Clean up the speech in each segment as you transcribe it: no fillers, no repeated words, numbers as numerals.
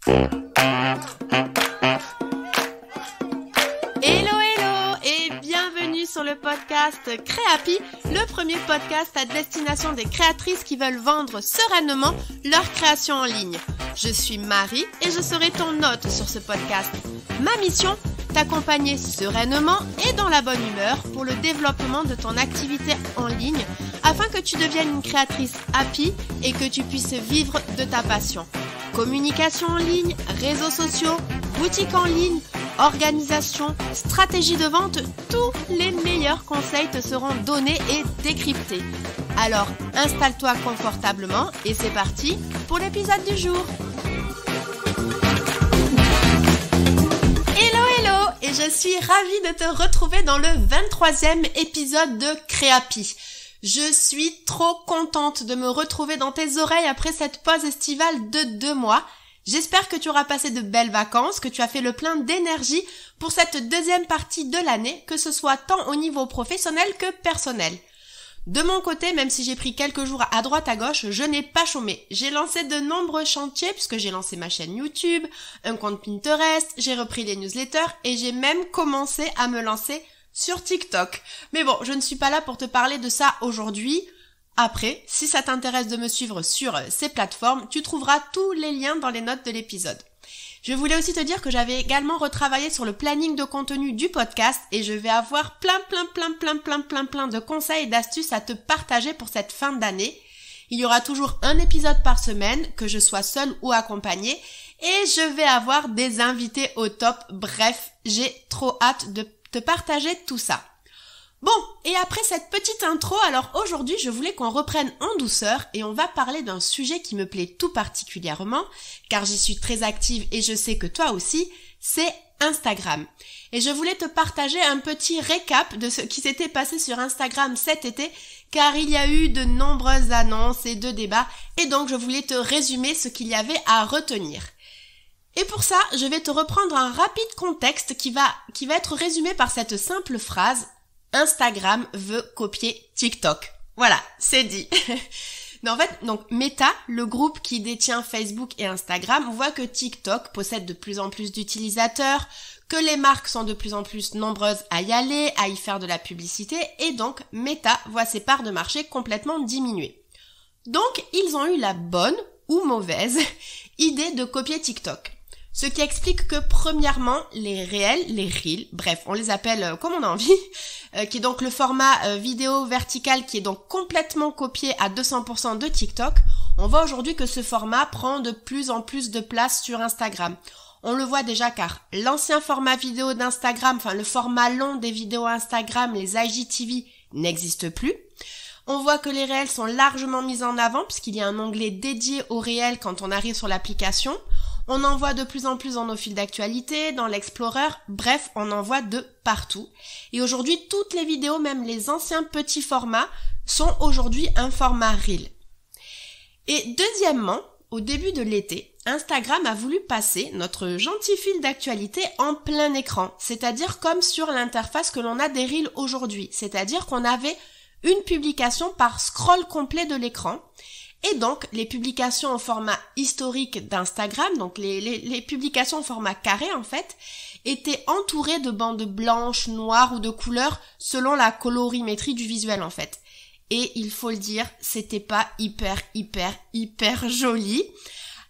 Hello et bienvenue sur le podcast Créapi, le premier podcast à destination des créatrices qui veulent vendre sereinement leur création en ligne. Je suis Marie et je serai ton hôte sur ce podcast. Ma mission, t'accompagner sereinement et dans la bonne humeur pour le développement de ton activité en ligne afin que tu deviennes une créatrice happy et que tu puisses vivre de ta passion. Communication en ligne, réseaux sociaux, boutique en ligne, organisation, stratégie de vente, tous les meilleurs conseils te seront donnés et décryptés. Alors, installe-toi confortablement et c'est parti pour l'épisode du jour. Hello et je suis ravie de te retrouver dans le 23e épisode de Créapi. Je suis trop contente de me retrouver dans tes oreilles après cette pause estivale de 2 mois. J'espère que tu auras passé de belles vacances, que tu as fait le plein d'énergie pour cette deuxième partie de l'année, que ce soit tant au niveau professionnel que personnel. De mon côté, même si j'ai pris quelques jours à droite à gauche, je n'ai pas chômé. J'ai lancé de nombreux chantiers puisque j'ai lancé ma chaîne YouTube, un compte Pinterest, j'ai repris les newsletters et j'ai même commencé à me lancer sur TikTok. Mais bon, je ne suis pas là pour te parler de ça aujourd'hui. Après, si ça t'intéresse de me suivre sur ces plateformes, tu trouveras tous les liens dans les notes de l'épisode. Je voulais aussi te dire que j'avais également retravaillé sur le planning de contenu du podcast et je vais avoir plein de conseils et d'astuces à te partager pour cette fin d'année. Il y aura toujours un épisode par semaine, que je sois seule ou accompagnée, et je vais avoir des invités au top. Bref, j'ai trop hâte de te partager tout ça. Bon, et après cette petite intro, alors aujourd'hui je voulais qu'on reprenne en douceur et on va parler d'un sujet qui me plaît tout particulièrement, car j'y suis très active et je sais que toi aussi, c'est Instagram. Et je voulais te partager un petit récap de ce qui s'était passé sur Instagram cet été, car il y a eu de nombreuses annonces et de débats, et donc je voulais te résumer ce qu'il y avait à retenir. Et pour ça, je vais te reprendre un rapide contexte qui va être résumé par cette simple phrase: Instagram veut copier TikTok. Voilà, c'est dit. Mais en fait, donc Meta, le groupe qui détient Facebook et Instagram, voit que TikTok possède de plus en plus d'utilisateurs, que les marques sont de plus en plus nombreuses à y aller, à y faire de la publicité, et donc Meta voit ses parts de marché complètement diminuer. Donc, ils ont eu la bonne ou mauvaise idée de copier TikTok. Ce qui explique que premièrement, les reels, bref, on les appelle comme on a envie, qui est donc le format vidéo vertical qui est donc complètement copié à 200% de TikTok, on voit aujourd'hui que ce format prend de plus en plus de place sur Instagram. On le voit déjà car l'ancien format vidéo d'Instagram, enfin le format long des vidéos Instagram, les IGTV, n'existe plus. On voit que les réels sont largement mis en avant puisqu'il y a un onglet dédié aux réels quand on arrive sur l'application. On en voit de plus en plus dans nos fils d'actualité, dans l'Explorer, bref, on en voit de partout. Et aujourd'hui, toutes les vidéos, même les anciens petits formats, sont aujourd'hui un format Reel. Et deuxièmement, au début de l'été, Instagram a voulu passer notre gentil fil d'actualité en plein écran, c'est-à-dire comme sur l'interface que l'on a des Reels aujourd'hui, c'est-à-dire qu'on avait une publication par scroll complet de l'écran. Et donc, les publications au format historique d'Instagram, donc les publications au format carré en fait, étaient entourées de bandes blanches, noires ou de couleurs selon la colorimétrie du visuel en fait. Et il faut le dire, c'était pas hyper joli.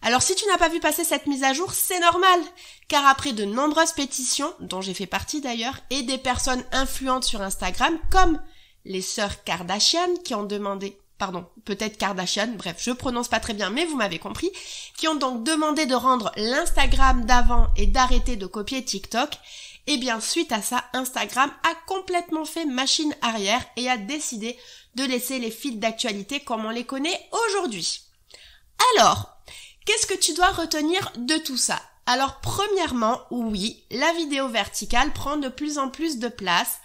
Alors si tu n'as pas vu passer cette mise à jour, c'est normal, car après de nombreuses pétitions, dont j'ai fait partie d'ailleurs, et des personnes influentes sur Instagram, comme les sœurs Kardashian qui ont demandé... peut-être Kardashian, bref, je prononce pas très bien, mais vous m'avez compris, qui ont donc demandé de rendre l'Instagram d'avant et d'arrêter de copier TikTok, et bien suite à ça, Instagram a complètement fait machine arrière et a décidé de laisser les fils d'actualité comme on les connaît aujourd'hui. Alors, qu'est-ce que tu dois retenir de tout ça? Alors premièrement, oui, la vidéo verticale prend de plus en plus de place,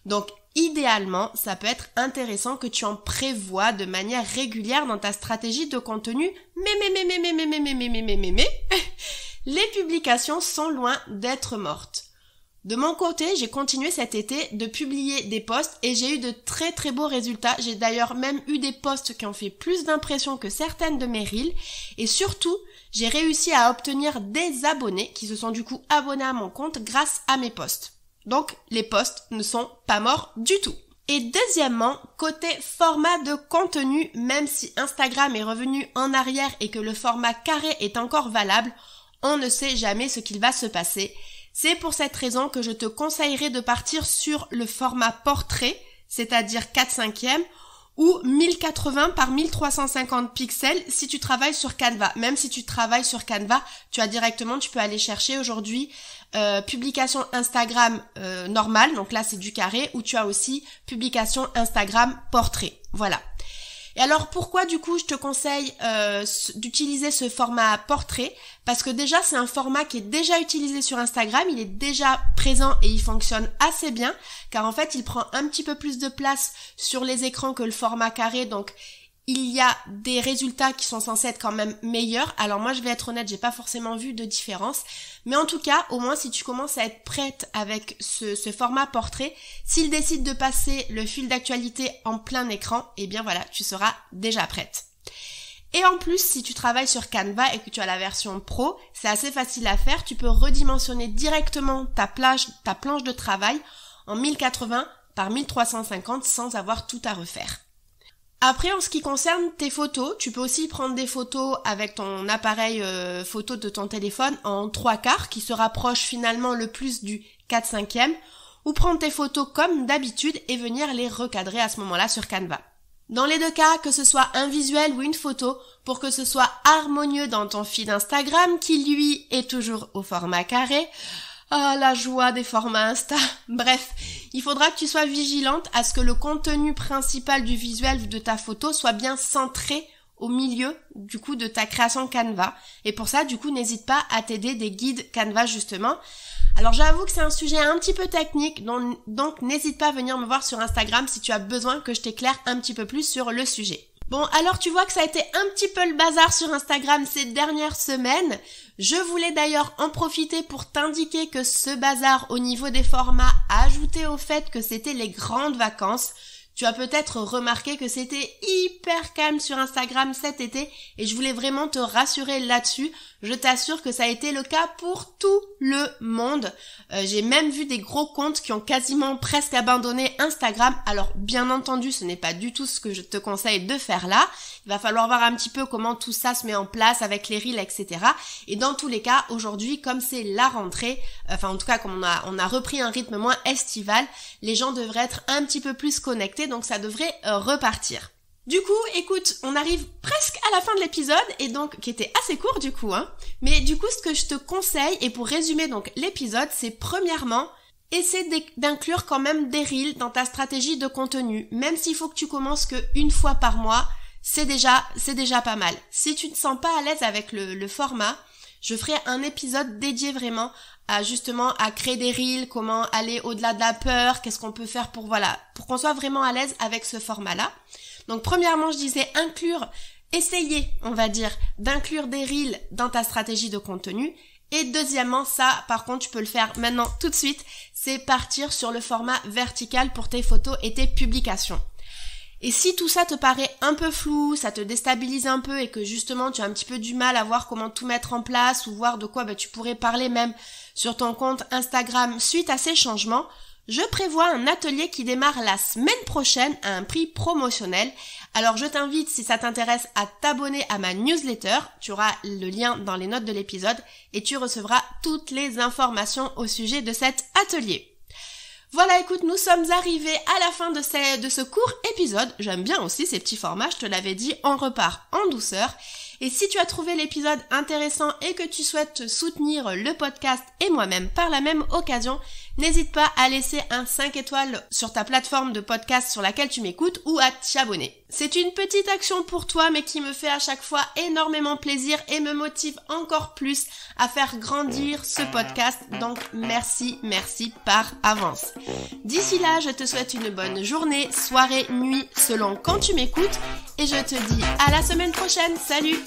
donc idéalement, ça peut être intéressant que tu en prévois de manière régulière dans ta stratégie de contenu, mais, les publications sont loin d'être mortes. De mon côté, j'ai continué cet été de publier des posts et j'ai eu de très très beaux résultats. J'ai d'ailleurs même eu des posts qui ont fait plus d'impression que certaines de mes reels et surtout, j'ai réussi à obtenir des abonnés qui se sont du coup abonnés à mon compte grâce à mes posts. Donc les posts ne sont pas morts du tout. Et deuxièmement, côté format de contenu, même si Instagram est revenu en arrière et que le format carré est encore valable, on ne sait jamais ce qu'il va se passer. C'est pour cette raison que je te conseillerais de partir sur le format portrait, c'est-à-dire 4/5 ou 1080 par 1350 pixels si tu travailles sur Canva. Même si tu travailles sur Canva, tu peux aller chercher aujourd'hui publication Instagram normale, donc là c'est du carré, ou tu as aussi publication Instagram portrait. Voilà. Et alors pourquoi du coup je te conseille d'utiliser ce format portrait? Parce que déjà c'est un format qui est déjà utilisé sur Instagram, il est déjà présent et il fonctionne assez bien, car en fait il prend un petit peu plus de place sur les écrans que le format carré, donc il y a des résultats qui sont censés être quand même meilleurs. Alors moi je vais être honnête, j'ai pas forcément vu de différence, mais en tout cas au moins si tu commences à être prête avec ce format portrait, s'il décide de passer le fil d'actualité en plein écran, eh bien voilà, tu seras déjà prête. Et en plus, si tu travailles sur Canva et que tu as la version pro, c'est assez facile à faire, tu peux redimensionner directement ta planche de travail en 1080 par 1350 sans avoir tout à refaire. Après, en ce qui concerne tes photos, tu peux aussi prendre des photos avec ton appareil photo de ton téléphone en 3/4 qui se rapproche finalement le plus du 4/5, ou prendre tes photos comme d'habitude et venir les recadrer à ce moment-là sur Canva. Dans les deux cas, que ce soit un visuel ou une photo, pour que ce soit harmonieux dans ton feed Instagram qui lui est toujours au format carré, ah, la joie des formats Insta. Bref, il faudra que tu sois vigilante à ce que le contenu principal du visuel ou de ta photo soit bien centré au milieu, du coup, de ta création Canva. Et pour ça, du coup, n'hésite pas à t'aider des guides Canva, justement. Alors, j'avoue que c'est un sujet un petit peu technique, donc n'hésite pas à venir me voir sur Instagram si tu as besoin que je t'éclaire un petit peu plus sur le sujet. Bon, alors tu vois que ça a été un petit peu le bazar sur Instagram ces dernières semaines. Je voulais d'ailleurs en profiter pour t'indiquer que ce bazar au niveau des formats ajouté au fait que c'était les grandes vacances. Tu as peut-être remarqué que c'était hyper calme sur Instagram cet été et je voulais vraiment te rassurer là-dessus. Je t'assure que ça a été le cas pour tout le monde. J'ai même vu des gros comptes qui ont quasiment presque abandonné Instagram. Alors bien entendu, ce n'est pas du tout ce que je te conseille de faire là. Il va falloir voir un petit peu comment tout ça se met en place avec les reels, etc. Et dans tous les cas, aujourd'hui, comme c'est la rentrée, enfin en tout cas comme on a repris un rythme moins estival, les gens devraient être un petit peu plus connectés, donc ça devrait repartir. Du coup, écoute, on arrive presque à la fin de l'épisode, et donc, qui était assez court du coup, mais du coup, ce que je te conseille, et pour résumer donc l'épisode, c'est premièrement, essaie d'inclure quand même des reels dans ta stratégie de contenu, même s'il faut que tu commences qu'une fois par mois, c'est déjà pas mal. Si tu ne te sens pas à l'aise avec le format, je ferai un épisode dédié vraiment à créer des reels, comment aller au-delà de la peur, qu'est-ce qu'on peut faire pour qu'on soit vraiment à l'aise avec ce format-là. Donc premièrement, je disais essayer, on va dire, d'inclure des reels dans ta stratégie de contenu. Et deuxièmement, ça, par contre, tu peux le faire maintenant tout de suite, c'est partir sur le format vertical pour tes photos et tes publications. Et si tout ça te paraît un peu flou, ça te déstabilise un peu et que justement tu as un petit peu du mal à voir comment tout mettre en place ou voir de quoi tu pourrais parler même sur ton compte Instagram suite à ces changements, je prévois un atelier qui démarre la semaine prochaine à un prix promotionnel. Alors je t'invite, si ça t'intéresse, à t'abonner à ma newsletter. Tu auras le lien dans les notes de l'épisode et tu recevras toutes les informations au sujet de cet atelier. Voilà, écoute, nous sommes arrivés à la fin de ce court épisode. J'aime bien aussi ces petits formats, je te l'avais dit, on repart en douceur. Et si tu as trouvé l'épisode intéressant et que tu souhaites soutenir le podcast et moi-même par la même occasion, n'hésite pas à laisser un 5 étoiles sur ta plateforme de podcast sur laquelle tu m'écoutes ou à t'y abonner. C'est une petite action pour toi mais qui me fait à chaque fois énormément plaisir et me motive encore plus à faire grandir ce podcast. Donc merci par avance. D'ici là, je te souhaite une bonne journée, soirée, nuit, selon quand tu m'écoutes et je te dis à la semaine prochaine. Salut!